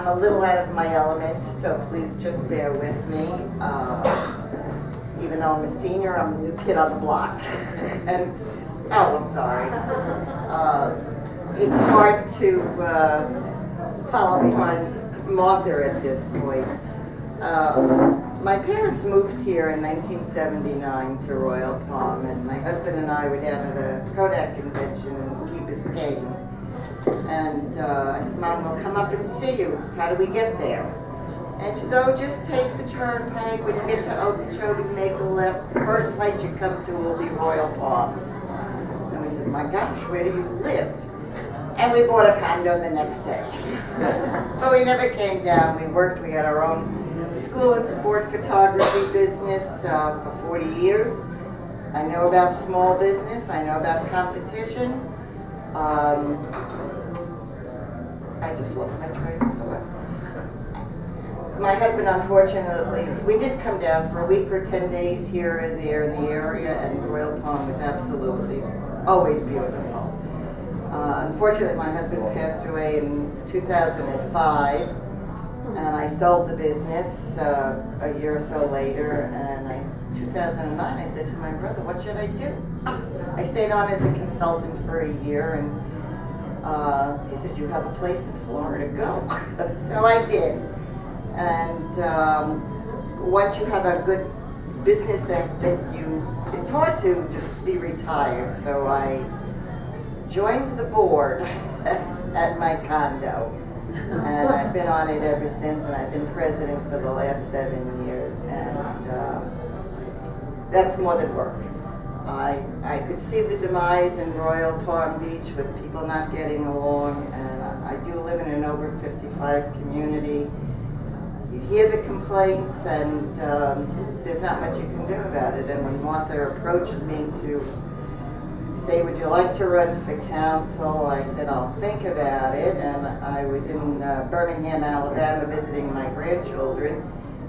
I'm a little out of my element, so please just bear with me. Even though I'm a senior, I'm the new kid on the block. And, oh, I'm sorry. It's hard to follow behind Martha at this point. My parents moved here in 1979 to Royal Palm, and my husband and I were down at a Kodak convention in Key Biscayne. And I said, Mom, we'll come up and see you. How do we get there? And she said, oh, just take the turnpike. When you get to Okeechobee, make a left. The first light you come to will be Royal Palm. And we said, my gosh, where do you live? And we bought a condo the next day. But we never came down. We worked. We had our own school and sport photography business for 40 years. I know about small business. I know about competition. I just lost my train of thought. My husband, unfortunately, we did come down for a week or 10 days here or there in the area, and Royal Palm was absolutely always beautiful. Unfortunately, my husband passed away in 2005, and I sold the business a year or so later, and in 2009 I said to my brother, what should I do? I stayed on as a consultant for a year, and he said, you have a place in Florida, go. So I did. And once you have a good business that it's hard to just be retired. So I joined the board at my condo. And I've been on it ever since, and I've been president for the last 7 years. And that's more than work. I could see the demise in Royal Palm Beach with people not getting along, and I do live in an over 55 community. You hear the complaints, and there's not much you can do about it. And when Martha approached me to say, would you like to run for council, I said, I'll think about it. And I was in Birmingham, Alabama, visiting my grandchildren,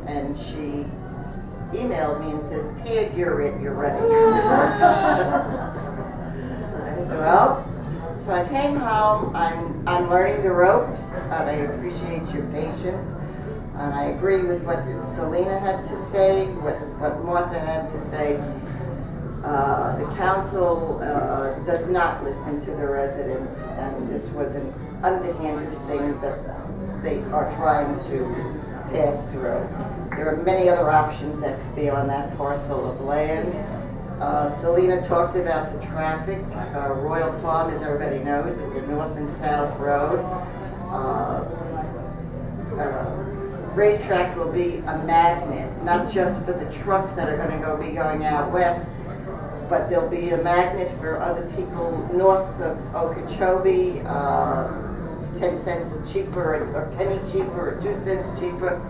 and she emailed me and says, Tig, you're it, you're running. I said, well, so I came home. I'm learning the ropes, and I appreciate your patience. And I agree with what Selena had to say, what Martha had to say. The council does not listen to the residents, and this was an underhanded thing that they are trying to pass through. There are many other options that could be on that parcel of land. Selena talked about the traffic. Royal Palm, as everybody knows, is a north and south road. Racetrack will be a magnet, not just for the trucks that are going to be going out west, but there'll be a magnet for other people north of Okeechobee. It's 10 cents cheaper, or a penny cheaper, or 2 cents cheaper.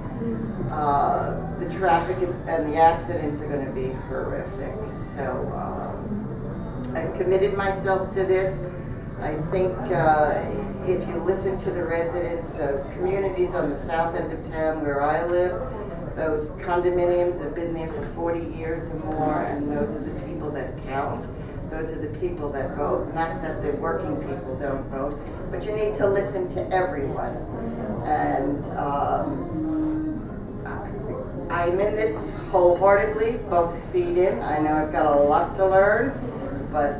The traffic and the accidents are going to be horrific. So I've committed myself to this. I think if you listen to the residents, communities on the south end of town where I live, those condominiums have been there for 40 years or more, and those are the people that count. Those are the people that vote. Not that the working people don't vote, but you need to listen to everyone. And I'm in this wholeheartedly, both feet in. I know I've got a lot to learn, but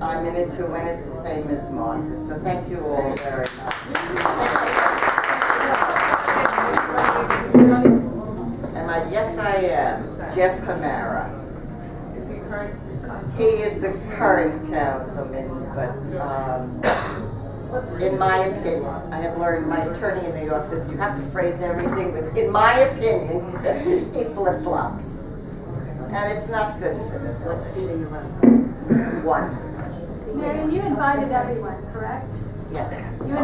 I'm in it to win it, the same as Martha. So thank you all very much. Yes, I am. Jeff Hamara. Is he current? He is the current councilman, but in my opinion, I have learned, my attorney in New York says you have to phrase everything with, in my opinion, he flip-flops. And it's not good for them. What seat are you running? One. Marion, you invited everyone, correct? Yes. You